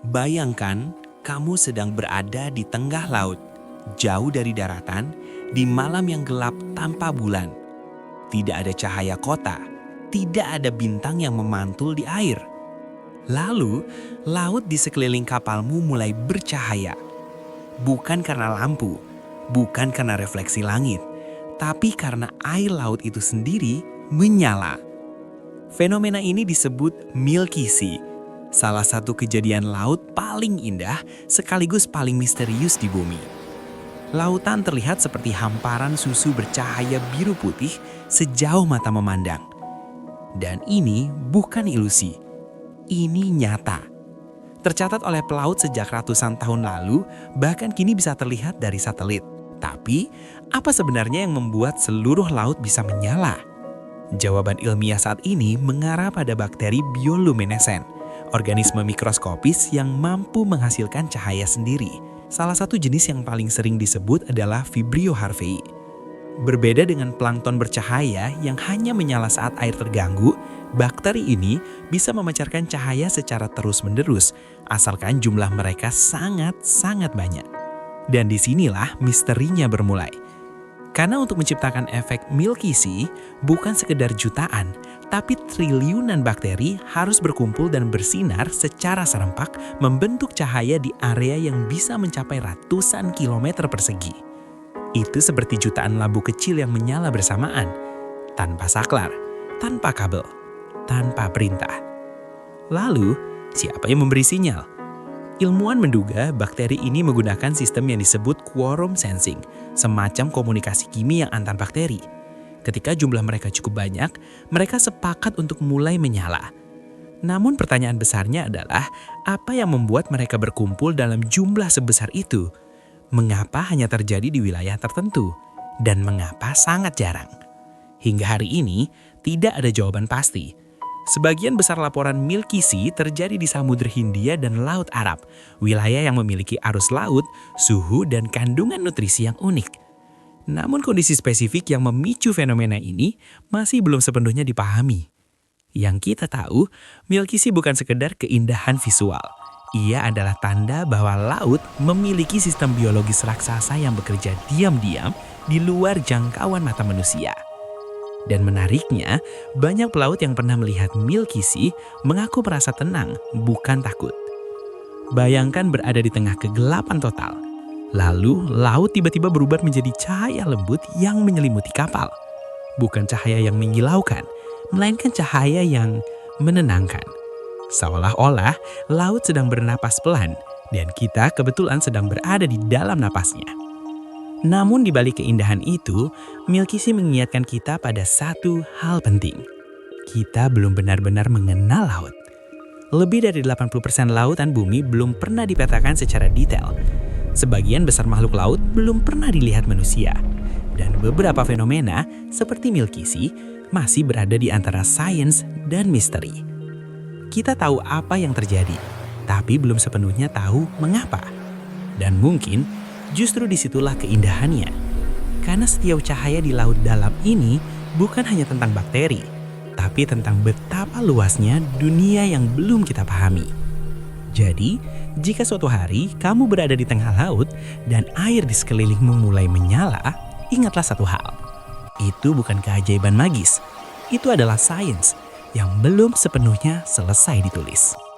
Bayangkan kamu sedang berada di tengah laut, jauh dari daratan, di malam yang gelap tanpa bulan. Tidak ada cahaya kota, tidak ada bintang yang memantul di air. Lalu, laut di sekeliling kapalmu mulai bercahaya. Bukan karena lampu, bukan karena refleksi langit, tapi karena air laut itu sendiri menyala. Fenomena ini disebut Milky Sea, salah satu kejadian laut paling indah sekaligus paling misterius di bumi. Lautan terlihat seperti hamparan susu bercahaya biru putih sejauh mata memandang. Dan ini bukan ilusi, ini nyata. Tercatat oleh pelaut sejak ratusan tahun lalu, bahkan kini bisa terlihat dari satelit. Tapi, apa sebenarnya yang membuat seluruh laut bisa menyala? Jawaban ilmiah saat ini mengarah pada bakteri bioluminescen, organisme mikroskopis yang mampu menghasilkan cahaya sendiri. Salah satu jenis yang paling sering disebut adalah Vibrio harvey. Berbeda dengan plankton bercahaya yang hanya menyala saat air terganggu, bakteri ini bisa memancarkan cahaya secara terus-menerus, asalkan jumlah mereka sangat-sangat banyak. Dan disinilah misterinya bermulai. Karena untuk menciptakan efek Milky Sea bukan sekedar jutaan, tapi triliunan bakteri harus berkumpul dan bersinar secara serempak membentuk cahaya di area yang bisa mencapai ratusan kilometer persegi. Itu seperti jutaan lampu kecil yang menyala bersamaan, tanpa saklar, tanpa kabel, tanpa perintah. Lalu, siapa yang memberi sinyal? Ilmuwan menduga bakteri ini menggunakan sistem yang disebut quorum sensing, semacam komunikasi kimia antar bakteri. Ketika jumlah mereka cukup banyak, mereka sepakat untuk mulai menyala. Namun pertanyaan besarnya adalah, apa yang membuat mereka berkumpul dalam jumlah sebesar itu? Mengapa hanya terjadi di wilayah tertentu? Dan mengapa sangat jarang? Hingga hari ini, tidak ada jawaban pasti. Sebagian besar laporan Milky Sea terjadi di Samudra Hindia dan Laut Arab, wilayah yang memiliki arus laut, suhu, dan kandungan nutrisi yang unik. Namun kondisi spesifik yang memicu fenomena ini masih belum sepenuhnya dipahami. Yang kita tahu, Milky Sea bukan sekedar keindahan visual. Ia adalah tanda bahwa laut memiliki sistem biologis raksasa yang bekerja diam-diam di luar jangkauan mata manusia. Dan menariknya, banyak pelaut yang pernah melihat Milky Sea mengaku merasa tenang, bukan takut. Bayangkan berada di tengah kegelapan total. Lalu, laut tiba-tiba berubah menjadi cahaya lembut yang menyelimuti kapal. Bukan cahaya yang menyilaukan, melainkan cahaya yang menenangkan. Seolah-olah laut sedang bernapas pelan, dan kita kebetulan sedang berada di dalam napasnya. Namun di balik keindahan itu, Milky Sea mengingatkan kita pada satu hal penting. Kita belum benar-benar mengenal laut. Lebih dari 80% lautan bumi belum pernah dipetakan secara detail. Sebagian besar makhluk laut belum pernah dilihat manusia. Dan beberapa fenomena seperti Milky Sea masih berada di antara sains dan misteri. Kita tahu apa yang terjadi, tapi belum sepenuhnya tahu mengapa. Dan mungkin justru disitulah keindahannya. Karena setiap cahaya di laut dalam ini bukan hanya tentang bakteri, tapi tentang betapa luasnya dunia yang belum kita pahami. Jadi, jika suatu hari kamu berada di tengah laut dan air di sekelilingmu mulai menyala, ingatlah satu hal. Itu bukan keajaiban magis. Itu adalah sains yang belum sepenuhnya selesai ditulis.